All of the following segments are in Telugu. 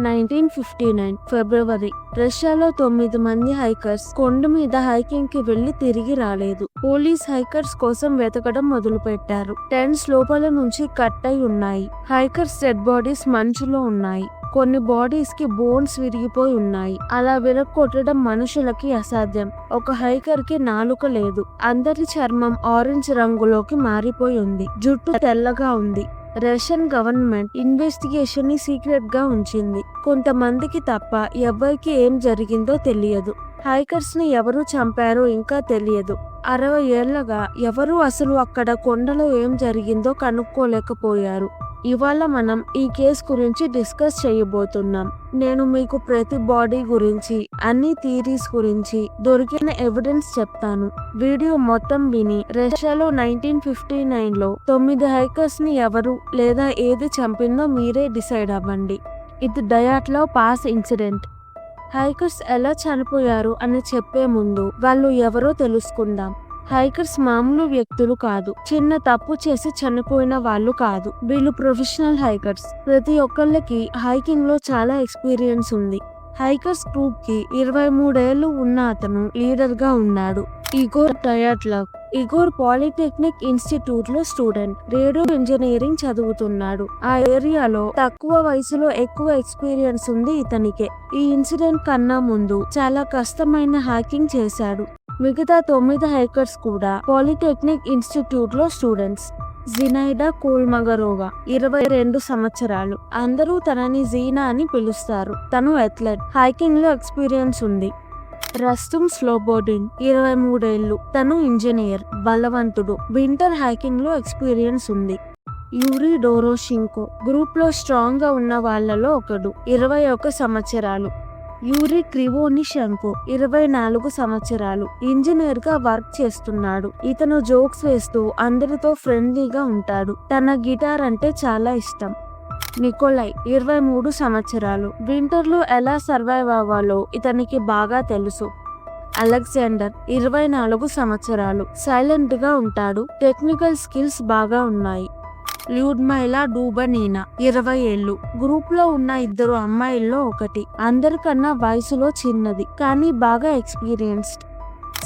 1959 ఫిబ్రవరి. రష్యాలో 9 మంది హైకర్స్ కొండ మీద హైకింగ్ కి వెళ్లి తిరిగి రాలేదు. పోలీస్ హైకర్స్ కోసం వెతకడం మొదలుపెట్టారు. టెంట్స్ లోపల నుంచి కట్ అయి ఉన్నాయి. హైకర్స్ డెడ్ బాడీస్ మంచులో ఉన్నాయి. కొన్ని బాడీస్ కి బోన్స్ విరిగిపోయి ఉన్నాయి. అలా విరక్కొట్టడం మనుషులకి అసాధ్యం. ఒక హైకర్ కి నాలుక లేదు. అందరి చర్మం ఆరెంజ్ రంగులోకి మారిపోయి ఉంది. జుట్టు తెల్లగా ఉంది. రష్యన్ గవర్నమెంట్ ఇన్వెస్టిగేషన్ ని సీక్రెట్ గా ఉంచింది. కొంతమందికి తప్ప ఎవరికి ఏం జరిగిందో తెలియదు. హైకర్స్ ని ఎవరు చంపారో ఇంకా తెలియదు. 60 ఏళ్లగా ఎవరు అసలు అక్కడ కొండలో ఏం జరిగిందో కనుక్కోలేకపోయారు. ఇవాళ మనం ఈ కేసు గురించి డిస్కస్ చేయబోతున్నాం. నేను మీకు ప్రతి బాడీ గురించి, అన్ని థియరీస్ గురించి దొరికిన ఎవిడెన్స్ చెప్తాను. వీడియో మొత్తం విని రష్యాలో 1959లో 9 హైకర్స్ ని ఎవరు లేదా ఏది చంపిందో మీరే డిసైడ్ అవ్వండి. ఇది డయాట్లావ్ పాస్ ఇన్సిడెంట్. హైకర్స్ ఎలా చనిపోయారు అని చెప్పే ముందు వాళ్ళు ఎవరో తెలుసుకుందాం. హైకర్స్ మామూలు వ్యక్తులు కాదు. చిన్న తప్పు చేసి చనిపోయిన వాళ్ళు కాదు. వీళ్ళు ప్రొఫెషనల్ హైకర్స్. ప్రతి ఒక్కళ్ళకి హైకింగ్ లో చాలా ఎక్స్పీరియన్స్ ఉంది. హైకర్స్ గ్రూప్ కి 23 ఏళ్లు ఉన్న అతను లీడర్ గా ఉన్నాడు. ఇగోర్ డయాట్లావ్. ఇగోర్ పాలిటెక్నిక్ ఇన్స్టిట్యూట్ లో స్టూడెంట్. రేడియో ఇంజనీరింగ్ చదువుతున్నాడు. ఆ ఏరియాలో తక్కువ వయసులో ఎక్కువ ఎక్స్పీరియన్స్ ఉంది ఇతనికే. ఈ ఇన్సిడెంట్ కన్నా ముందు చాలా కష్టమైన హైకింగ్ చేశాడు. మిగతా 9 హైకర్స్ కూడా పాలిటెక్నిక్ ఇన్స్టిట్యూట్ లో స్టూడెంట్స్. జినైడా కోల్మగరోవా 22 సంవత్సరాలు. అందరూ తనని జీనా అని పిలుస్తారు. తను అథ్లెట్. హైకింగ్ లో ఎక్స్పీరియన్స్ ఉంది. రస్తుమ్ స్లోబోడిన్ 23 ఏళ్లు. తను ఇంజనీర్, బలవంతుడు. వింటర్ హైకింగ్ లో ఎక్స్పీరియన్స్ ఉంది. యూరీ డోరోషింకో గ్రూప్ లో స్ట్రాంగ్ గా ఉన్న వాళ్లలో ఒకడు. 21 సంవత్సరాలు. యూరీ క్రివోనిషెంకో 24 సంవత్సరాలు. ఇంజనీర్ గా వర్క్ చేస్తున్నాడు. ఇతను జోక్స్ వేస్తూ అందరితో ఫ్రెండ్లీగా ఉంటాడు. తన గిటార్ అంటే చాలా ఇష్టం. నికోలై 23 సంవత్సరాలు. వింటర్ లో ఎలా సర్వైవ్ అవ్వాలో ఇతనికి బాగా తెలుసు. అలెగ్జాండర్ 24 సంవత్సరాలు. సైలెంట్ గా ఉంటాడు. టెక్నికల్ స్కిల్స్ బాగా ఉన్నాయి. ల్యూడ్మైలా డూబనీనా 20 ఏళ్లు. గ్రూప్ లో ఉన్న 2 అమ్మాయిల్లో ఒకటి. అందరికన్నా వయసులో చిన్నది కానీ బాగా ఎక్స్పీరియన్స్డ్.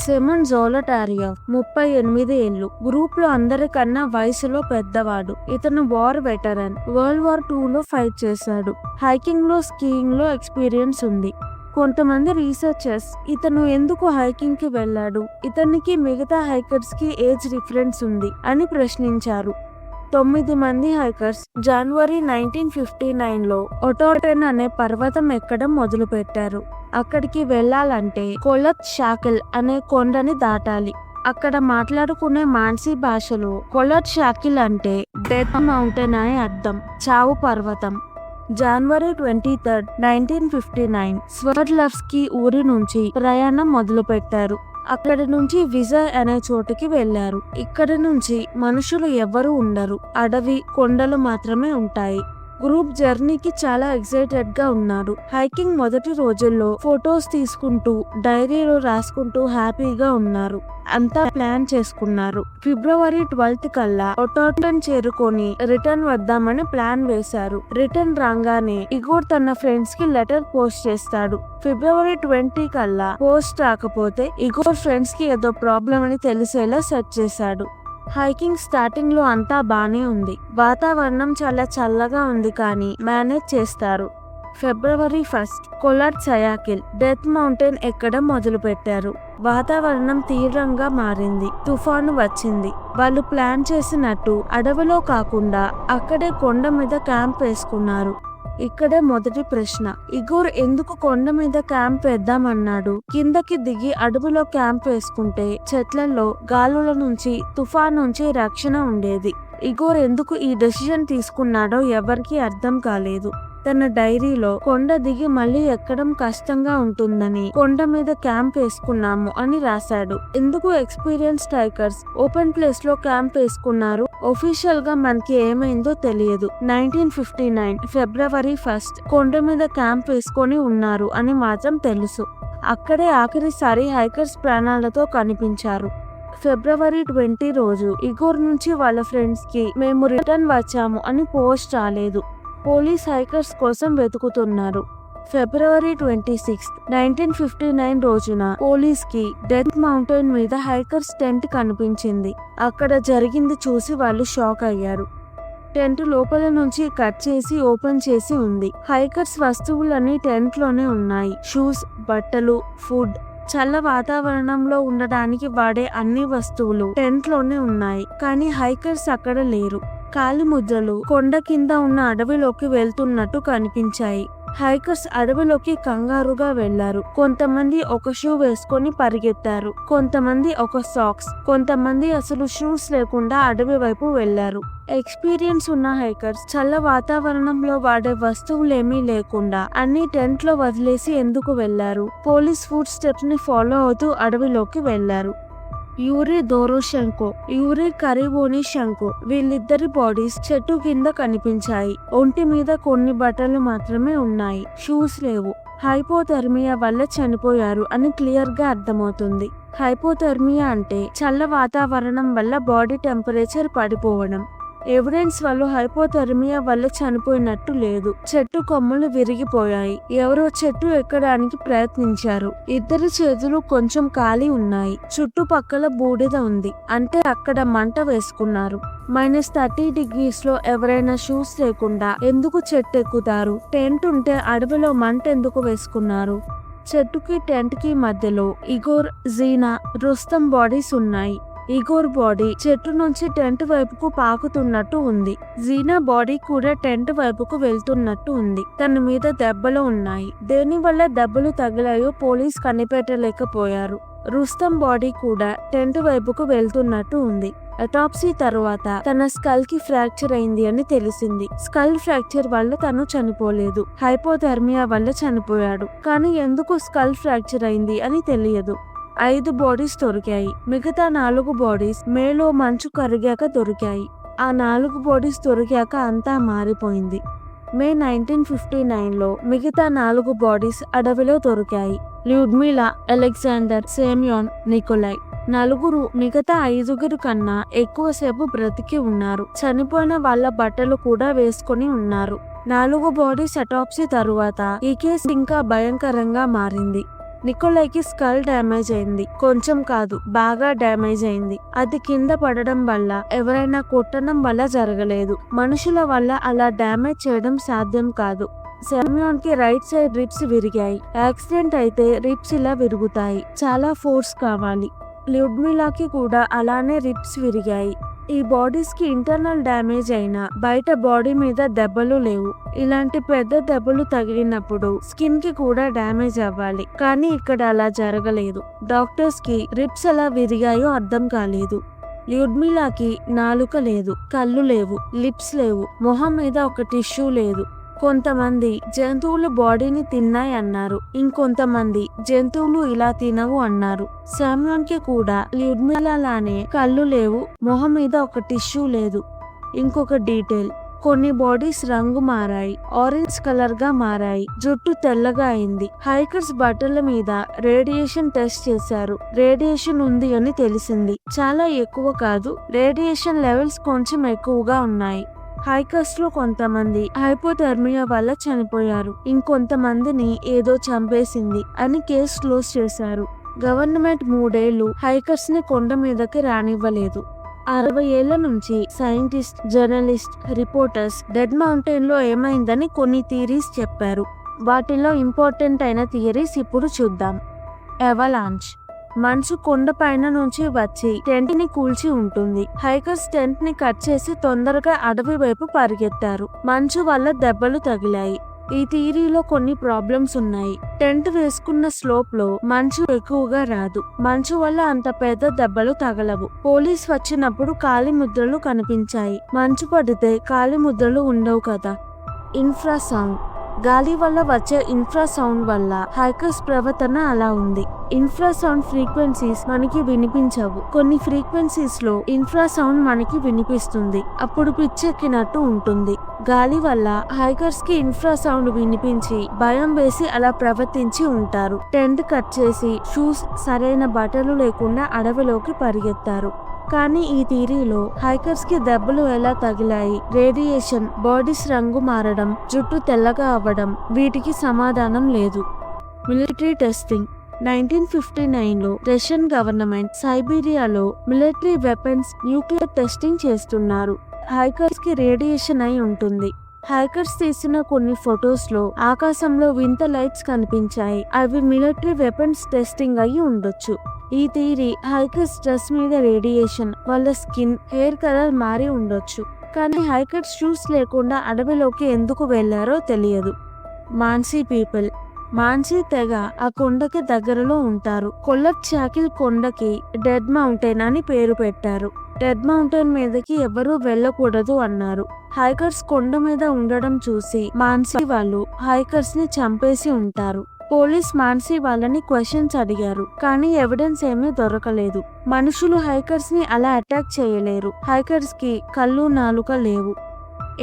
సెమన్ జోలటారియవ్ 38 ఏళ్లు. గ్రూప్ లో అందరికన్నా వయసులో పెద్దవాడు. ఇతను వార్ వెటరన్. వరల్డ్ వార్ 2లో ఫైట్ చేశాడు. హైకింగ్ లో, స్కీయింగ్ లో ఎక్స్పీరియన్స్ ఉంది. కొంతమంది రీసెర్చర్స్ ఇతను ఎందుకు హైకింగ్ కి వెళ్ళాడు, ఇతనికి మిగతా హైకర్స్ కి ఏజ్ డిఫరెన్స్ ఉంది అని ప్రశ్నించారు. 9 మంది హైకర్స్ జనవరి 1959లో ఒటోటెన్ అనే పర్వతం ఎక్కడం మొదలు పెట్టారు. అక్కడికి వెళ్లాలంటే కొలత్ షాకిల్ అనే కొండని దాటాలి. అక్కడ మాట్లాడుకునే మాన్సీ భాషలో కొలత్ షాకిల్ అంటే డెత్ మౌంటైన్ అని అర్థం, చావు పర్వతం. జనవరి 23, 1959 స్వర్డ్లవ్స్కీ ఊరి నుంచి ప్రయాణం మొదలు పెట్టారు. అక్కడి నుంచి విజయ్ అనే చోటుకి వెళ్లారు. ఇక్కడి నుంచి మనుషులు ఎవ్వరూ ఉండరు. అడవి, కొండలు మాత్రమే ఉంటాయి. గ్రూప్ జర్నీకి చాలా ఎక్సైటెడ్ గా ఉన్నారు. హైకింగ్ మొదటి రోజుల్లో ఫొటోస్ తీసుకుంటూ, డైరీలో రాసుకుంటూ హ్యాపీగా ఉన్నారు. అంతా ప్లాన్ చేసుకున్నారు. ఫిబ్రవరి 12 కల్లా ఒటోటన్ చేరుకొని రిటర్న్ వద్దామని ప్లాన్ వేశారు. రిటర్న్ రాగానే ఇగోర్ తన ఫ్రెండ్స్ కి లెటర్ పోస్ట్ చేస్తాడు. ఫిబ్రవరి 20 కల్లా పోస్ట్ రాకపోతే ఇగోర్ ఫ్రెండ్స్ కి ఏదో ప్రాబ్లం అని తెలిసేలా సెట్ చేశాడు. హైకింగ్ స్టార్టింగ్ లో అంతా బానే ఉంది. వాతావరణం చాలా చల్లగా ఉంది కానీ మేనేజ్ చేస్తారు. ఫిబ్రవరి 1 కొలట్ షాకిల్ డెత్ మౌంటైన్ ఎక్కడం మొదలు పెట్టారు. వాతావరణం తీవ్రంగా మారింది. తుఫాను వచ్చింది. వాళ్ళు ప్లాన్ చేసినట్టు అడవిలో కాకుండా అక్కడే కొండ మీద క్యాంప్ వేసుకున్నారు. ఇక్కడే మొదటి ప్రశ్న. ఇగోర్ ఎందుకు కొండ మీద క్యాంప్ వేద్దామన్నాడు? కిందకి దిగి అడవిలో క్యాంప్ వేసుకుంటే చెట్లలో, గాలుల నుంచి, తుఫాన్ నుంచి రక్షణ ఉండేది. ఇగోర్ ఎందుకు ఈ డెసిషన్ తీసుకున్నాడో ఎవరికీ అర్థం కాలేదు. తన డైరీలో కొండ దిగి మళ్ళీ ఎక్కడం కష్టంగా ఉంటుందని కొండ మీద క్యాంప్ వేసుకున్నాము అని రాశాడు. ఎందుకు ఎక్స్పీరియన్స్డ్ హైకర్స్ ఓపెన్ ప్లేస్ లో క్యాంప్ వేసుకున్నారు? ఒఫీషియల్ గా మనకి ఏమైందో తెలియదు. 1959 ఫిబ్రవరి 1 కొండ మీద క్యాంప్ వేసుకొని ఉన్నారు అని మాత్రం తెలుసు. అక్కడే ఆఖరిసారి హైకర్స్ ప్రాణాలతో కనిపించారు. ఫిబ్రవరి 20 రోజు ఇగోర్ నుంచి వాళ్ళ ఫ్రెండ్స్ కి మేము రిటర్న్ వచ్చాము అని పోస్ట్ రాలేదు. పోలీస్ హైకర్స్ కోసం వెతుకుతున్నారు. ఫిబ్రవరి 26, 1959 రోజున పోలీస్ కి డెత్ మౌంటైన్ మీద హైకర్స్ టెంట్ కనిపించింది. అక్కడ జరిగింది చూసి వాళ్ళు షాక్ అయ్యారు. టెంట్ లోపల నుంచి కట్ చేసి ఓపెన్ చేసి ఉంది. హైకర్స్ వస్తువులన్నీ టెంట్ లోనే ఉన్నాయి. షూస్, బట్టలు, ఫుడ్, చల్ల వాతావరణంలో ఉండడానికి వాడే అన్ని వస్తువులు టెంట్ లోనే ఉన్నాయి. కానీ హైకర్స్ అక్కడ లేరు. కాలి ముద్రలు కొండ కింద ఉన్న అడవిలోకి వెళ్తున్నట్టు కనిపించాయి. హైకర్స్ అడవిలోకి కంగారుగా వెళ్లారు. కొంతమంది ఒక షూ వేసుకొని పరిగెత్తారు, కొంతమంది ఒక సాక్స్, కొంతమంది అసలు షూస్ లేకుండా అడవి వైపు వెళ్లారు. ఎక్స్పీరియన్స్ ఉన్న హైకర్స్ చల్ల వాతావరణంలో వాడే వస్తువులేమీ లేకుండా అన్ని టెంట్ లో వదిలేసి ఎందుకు వెళ్లారు? పోలీస్ ఫుట్ స్టెప్స్ ని ఫాలో అవుతూ అడవిలోకి వెళ్లారు. యూరి దోరోషెంకో, యూరి కరివోనిషెంకో వీళ్ళిద్దరి బాడీస్ చెట్టు కింద కనిపించాయి. ఒంటి మీద కొన్ని బట్టలు మాత్రమే ఉన్నాయి, షూస్ లేవు. హైపోథెర్మియా వల్ల చనిపోయారు అని క్లియర్ గా అర్థమవుతుంది. హైపోథెర్మియా అంటే చల్ల వాతావరణం వల్ల బాడీ టెంపరేచర్ పడిపోవడం. ఎవిడెన్స్ వల్ల హైపోథెర్మియా వల్ల చనిపోయినట్టు లేదు. చెట్టు కొమ్మలు విరిగిపోయాయి. ఎవరో చెట్టు ఎక్కడానికి ప్రయత్నించారు. ఇద్దరి చేతులు కొంచెం ఖాళీ ఉన్నాయి. చుట్టుపక్కల బూడిద ఉంది, అంటే అక్కడ మంట వేసుకున్నారు. -30 degrees లో ఎవరైనా షూస్ లేకుండా ఎందుకు చెట్టు ఎక్కుతారు? టెంట్ ఉంటే అడవిలో మంట ఎందుకు వేసుకున్నారు? చెట్టుకి టెంట్ కి మధ్యలో ఇగోర్, జీనా, రుస్తం బాడీస్ ఉన్నాయి. ఇగోర్ బాడీ చెట్టు నుంచి టెంట్ వైపుకు పాకుతున్నట్టు ఉంది. జీనా బాడీ కూడా టెంట్ వైపుకు వెళ్తున్నట్టు ఉంది. తన మీద దెబ్బలు ఉన్నాయి. దేని వల్ల దెబ్బలు తగిలాయో పోలీస్ కనిపెట్టలేకపోయారు. రుస్తం బాడీ కూడా టెంట్ వైపుకు వెళ్తున్నట్టు ఉంది. అటాప్సీ తర్వాత తన స్కల్ కి ఫ్రాక్చర్ అయింది అని తెలిసింది. స్కల్ ఫ్రాక్చర్ వల్ల తను చనిపోలేదు, హైపోథెర్మియా వల్ల చనిపోయాడు. కానీ ఎందుకు స్కల్ ఫ్రాక్చర్ అయింది అని తెలియదు. 5 బాడీస్ దొరికాయి. మిగతా 4 బాడీస్ మేలో మంచు కరిగాక దొరికాయి. ఆ 4 బాడీస్ దొరికాక అంతా మారిపోయింది. మే 1959లో మిగతా 4 బాడీస్ అడవిలో దొరికాయి. ల్యూడ్మిలా, అలెగ్జాండర్, సేమ్యోన్, నికోలై. 4 మిగతా 5 కన్నా ఎక్కువసేపు బ్రతికి ఉన్నారు. చనిపోయిన వాళ్ళ బట్టలు కూడా వేసుకొని ఉన్నారు. 4 బాడీస్ అటాప్సీ తరువాత ఈ కేసు ఇంకా భయంకరంగా మారింది. నికోలైకి స్కల్ డ్యామేజ్ అయింది. కొంచెం కాదు, బాగా డ్యామేజ్ అయింది. అది కింద పడడం వల్ల, ఎవరైనా కొట్టడం వల్ల జరగలేదు. మనుషుల వల్ల అలా డ్యామేజ్ చేయడం సాధ్యం కాదు. సెమియోన్ కి రైట్ సైడ్ రిబ్స్ విరిగాయి. యాక్సిడెంట్ అయితే రిబ్స్ ఇలా విరుగుతాయి, చాలా ఫోర్స్ కావాలి. ల్యూడ్మిలాకి కూడా అలానే రిబ్స్ విరిగాయి. ఈ బాడీస్ కి ఇంటర్నల్ డ్యామేజ్ అయినా బయట బాడీ మీద దెబ్బలు లేవు. ఇలాంటి పెద్ద దెబ్బలు తగిలినప్పుడు స్కిన్ కి కూడా డ్యామేజ్ అవ్వాలి, కానీ ఇక్కడ అలా జరగలేదు. డాక్టర్స్ కి రిబ్స్ ఎలా విరిగాయో అర్థం కాలేదు. ల్యూడ్మిలాకి నాలుక లేదు, కళ్ళు లేవు, లిప్స్ లేవు, మొహం మీద ఒక టిష్యూ లేదు. కొంతమంది జంతువులు బాడీని తిన్నాయి అన్నారు, ఇంకొంతమంది జంతువులు ఇలా తినవు అన్నారు. సామ్యోన్ కి కూడా ల్యూడ్మిలా లానే కళ్ళు లేవు, మొహం మీద ఒక టిష్యూ లేదు. ఇంకొక డీటెయిల్, కొన్ని బాడీస్ రంగు మారాయి, ఆరెంజ్ కలర్ గా మారాయి, జుట్టు తెల్లగా అయింది. హైకర్స్ బట్టల మీద రేడియేషన్ టెస్ట్ చేశారు. రేడియేషన్ ఉంది అని తెలిసింది. చాలా ఎక్కువ కాదు, రేడియేషన్ లెవెల్స్ కొంచెం ఎక్కువగా ఉన్నాయి. హైకర్స్ లో కొంతమంది హైపోథెర్మియా వల్ల చనిపోయారు, ఇంకొంతమందిని ఏదో చంపేసింది అని కేసు క్లోజ్ చేశారు. గవర్నమెంట్ 3 ఏళ్లు హైకర్స్ ని కొండ మీదకి రానివ్వలేదు. 60 ఏళ్ల నుంచి scientist, journalist, reporters dead mountain లో ఏమైందని కొన్ని థియరీస్ చెప్పారు. వాటిలో ఇంపార్టెంట్ అయిన థియరీస్ ఇప్పుడు చూద్దాం. అవలాంచ్, మంచు కొండ పైన నుంచి వచ్చి టెంట్ ని కూల్చి ఉంటుంది. హైకర్స్ టెంట్ ని కట్ చేసి తొందరగా అడవి వైపు పరిగెత్తారు. మంచు వల్ల దెబ్బలు తగిలాయి. ఈ థియరీలో కొన్ని ప్రాబ్లమ్స్ ఉన్నాయి. టెంట్ వేసుకున్న స్లోప్ లో మంచు ఎక్కువగా రాదు, మంచు వల్ల అంత పెద్ద దెబ్బలు తగలవు. పోలీస్ వచ్చినప్పుడు కాలి ముద్రలు కనిపించాయి. మంచు పడితే కాలి ముద్రలు ఉండవు కదా. ఇన్ఫ్రాసౌండ్, గాలి వల్ల వచ్చే ఇన్ఫ్రాసౌండ్ వల్ల హైకర్స్ ప్రవర్తన అలా ఉంది. ఇన్ఫ్రాసౌండ్ ఫ్రీక్వెన్సీస్ మనకి వినిపించవు. కొన్ని ఫ్రీక్వెన్సీస్ లో ఇన్ఫ్రాసౌండ్ మనకి వినిపిస్తుంది, అప్పుడు పిచ్చెక్కినట్టు ఉంటుంది. గాలి వల్ల హైకర్స్ కి ఇన్ఫ్రాసౌండ్ వినిపించి భయం వేసి అలా ప్రవర్తించి ఉంటారు. టెంట్ కట్ చేసి షూస్, సరైన బట్టలు లేకుండా అడవిలోకి పరిగెత్తారు. కానీ ఈ థియరీలో హైకర్స్ కి దెబ్బలు ఎలా తగిలాయి, రేడియేషన్, బాడీస్ రంగు మారడం, జుట్టు తెల్లగా అవ్వడం, వీటికి సమాధానం లేదు. మిలిటరీ టెస్టింగ్ 1959లో రష్యన్ గవర్నమెంట్ సైబీరియాలో మిలిటరీ వెపన్స్, న్యూక్లియర్ టెస్టింగ్ చేస్తున్నారు. హైకర్స్ కి రేడియేషన్ అయి ఉంటుంది. హైకర్స్ తీసిన కొన్ని ఫొటోస్ లో ఆకాశంలో వింత లైట్స్ కనిపించాయి. అవి మిలిటరీ వెపన్స్ టెస్టింగ్ అయి ఉండొచ్చు. ఈ థియరీ హైకర్స్ డ్రెస్ మీద రేడియేషన్, వాళ్ళ స్కిన్, హెయిర్ కలర్ మారి ఉండొచ్చు. కానీ హైకర్స్ షూస్ లేకుండా అడవిలోకి ఎందుకు వెళ్లారో తెలియదు. మాన్సీ పీపుల్. మాన్సీ తెగ ఆ కొండకి దగ్గరలో ఉంటారు. కొల్లబ్ చాకిల్ కొండకి డెడ్ మౌంటైన్ అని పేరు పెట్టారు. డెడ్ మౌంటైన్ మీదకి ఎవరూ వెళ్ళకూడదు అన్నారు. హైకర్స్ కొండ మీద ఉండడం చూసి మాన్సీ వాళ్ళు హైకర్స్ ని చంపేసి ఉంటారు. పోలీస్ మాన్సీ వాళ్ళని క్వశ్చన్స్ అడిగారు, కానీ ఎవిడెన్స్ ఏమీ దొరకలేదు. మనుషులు హైకర్స్ ని అలా అటాక్ చేయలేరు. హైకర్స్ కి కళ్ళు, నాలుక లేవు.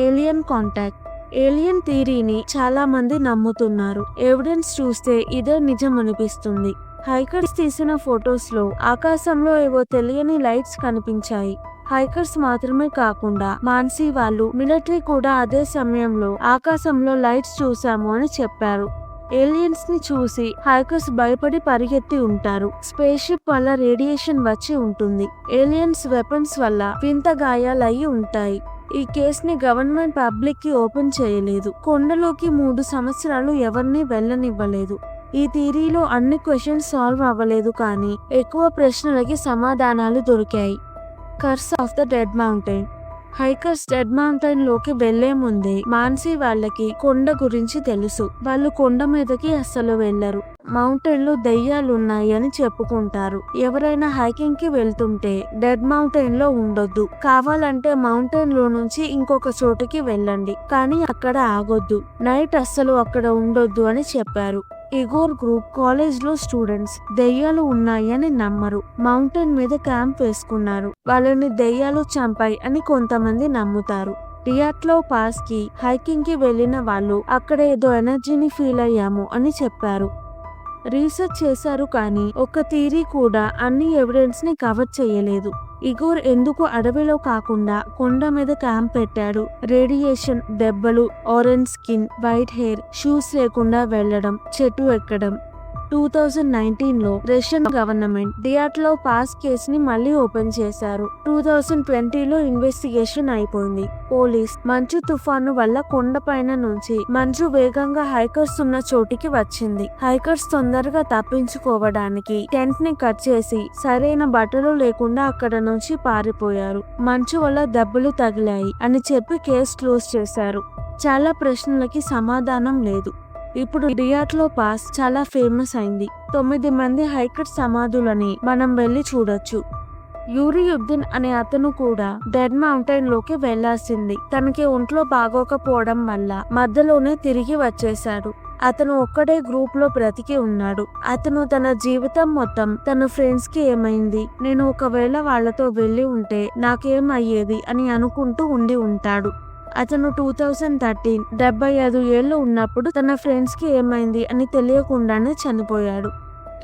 Alien contact. ఏలియన్ థియరీని చాలా మంది నమ్ముతున్నారు. ఎవిడెన్స్ చూస్తే ఇదే నిజం అనిపిస్తుంది. హైకర్స్ తీసిన ఫొటోస్ లో ఆకాశంలో ఏవో తెలియని లైట్స్ కనిపించాయి. హైకర్స్ మాత్రమే కాకుండా మాన్సీ వాళ్ళు, మిలిటరీ కూడా అదే సమయంలో ఆకాశంలో లైట్స్ చూసాము అని చెప్పారు. ఏలియన్స్ ని చూసి హైకర్స్ భయపడి పరిగెత్తి ఉంటారు. స్పేస్ షిప్ వల్ల రేడియేషన్ వచ్చి ఉంటుంది. ఏలియన్స్ వెపన్స్ వల్ల వింత గాయాలయ్యి ఉంటాయి. ఈ కేసుని గవర్నమెంట్ పబ్లిక్ కి ఓపెన్ చేయలేదు. కొండలోకి 3 సంవత్సరాలు ఎవరిని వెళ్ళనివ్వలేదు. ఈ థియరీలో అన్ని క్వశ్చన్స్ సాల్వ్ అవ్వలేదు, కానీ ఎక్కువ ప్రశ్నలకి సమాధానాలు దొరికాయి. Curse of the dead mountain. Hikers dead mountain లోకి వెళ్లే ముందే మాన్సీ వాళ్ళకి కొండ గురించి తెలుసు. వాళ్ళు కొండ మీదకి అస్సలు వెళ్లరు. మౌంటైన్ లో దెయ్యాలున్నాయి అని చెప్పుకుంటారు. ఎవరైనా హైకింగ్ కి వెళ్తుంటే డెడ్ మౌంటైన్ లో ఉండొద్దు. కావాలంటే మౌంటైన్ లో నుంచి ఇంకొక చోటుకి వెళ్ళండి, కానీ అక్కడ ఆగొద్దు. నైట్ అస్సలు అక్కడ ఉండొద్దు అని చెప్పారు. ఇగోర్ గ్రూప్ కాలేజ్ లో స్టూడెంట్స్ దెయ్యాలు ఉన్నాయని నమ్మరు. మౌంటైన్ మీద క్యాంప్ వేసుకున్నారు. వాళ్ళని దెయ్యాలు చంపాయి అని కొంతమంది నమ్ముతారు. డియాట్లో పాస్ కి హైకింగ్ కి వెళ్లిన వాళ్ళు అక్కడ ఏదో ఎనర్జీని ఫీల్ అయ్యాము అని చెప్పారు. రీసెర్చ్ చేశారు, కానీ ఒక థియరీ కూడా అన్ని ఎవిడెన్స్ ని కవర్ చేయలేదు. ఇగోర్ ఎందుకు అడవిలో కాకుండా కొండ మీద క్యాంప్ పెట్టాడు? రేడియేషన్, దెబ్బలు, orange skin, white hair, shoes లేకుండా వెళ్లడం, చెట్టు ఎక్కడం. 2019లో రష్యన్ గవర్నమెంట్ డియాట్లో పాస్ కేసుని మళ్ళీ ఓపెన్ చేశారు. 2020లో ఇన్వెస్టిగేషన్ అయిపోయింది. పోలీస్ మంచు తుఫాను వల్ల కొండపైన నుంచి మంచు వేగంగా హైకర్స్ ఉన్న చోటికి వచ్చింది. హైకర్స్ తొందరగా తప్పించుకోవడానికి టెంట్ ని కట్ చేసి సరైన బట్టలు లేకుండా అక్కడ నుంచి పారిపోయారు. మంచు వల్ల దెబ్బలు తగిలాయి అని చెప్పి కేసు క్లోజ్ చేశారు. చాలా ప్రశ్నలకి సమాధానం లేదు. ఇప్పుడు డియాట్లో పాస్ చాలా ఫేమస్ అయింది. 9 మంది హైకర్ సమాధులని మనం వెళ్లి చూడొచ్చు. యూరి యుద్దీన్ అనే అతను కూడా డెడ్ మౌంటైన్ లోకి వెళ్లాల్సింది. తనకి ఒంట్లో బాగోకపోవడం వల్ల మధ్యలోనే తిరిగి వచ్చేశాడు. అతను ఒక్కడే గ్రూప్ లో బ్రతికి ఉన్నాడు. అతను తన జీవితం మొత్తం తన ఫ్రెండ్స్ కి ఏమైంది, నేను ఒకవేళ వాళ్లతో వెళ్లి ఉంటే నాకేం అయ్యేది అని అనుకుంటూ ఉండి ఉంటాడు. అతను 2013 75 ఏళ్ళు ఉన్నప్పుడు తన ఫ్రెండ్స్ కి ఏమైంది అని తెలియకుండానే చనిపోయాడు.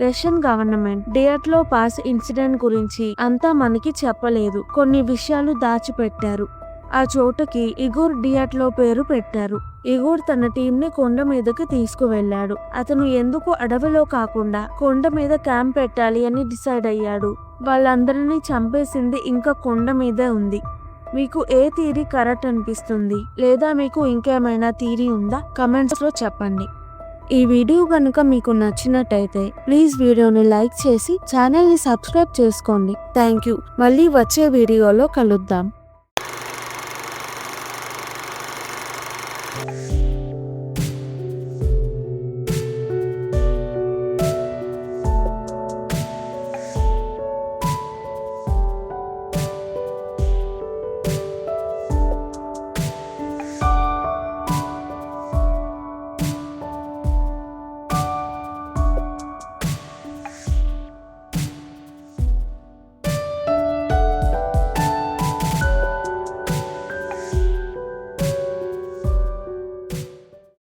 రష్యన్ గవర్నమెంట్ డియాట్లో పాస్ ఇన్సిడెంట్ గురించి అంతా మనకి చెప్పలేదు. కొన్ని విషయాలు దాచిపెట్టారు. ఆ చోటకి ఇగోర్ డియాట్లో పేరు పెట్టారు. ఇగోర్ తన టీం ని కొండ మీదకి తీసుకువెళ్లాడు. అతను ఎందుకు అడవిలో కాకుండా కొండ మీద క్యాంప్ పెట్టాలి అని డిసైడ్ అయ్యాడు. వాళ్ళందరినీ చంపేసింది ఇంకా కొండ మీదే ఉంది. మీకు ఏ థియరీ కరెక్ట్ అనిపిస్తుంది, లేదా మీకు ఇంకేమైనా థియరీ ఉందా? కమెంట్స్ లో చెప్పండి. ఈ వీడియో కనుక మీకు నచ్చినట్టయితే ప్లీజ్ వీడియోని లైక్ చేసి ఛానల్ ని సబ్స్క్రైబ్ చేసుకోండి. Thank you. మళ్ళీ వచ్చే వీడియోలో కలుద్దాం.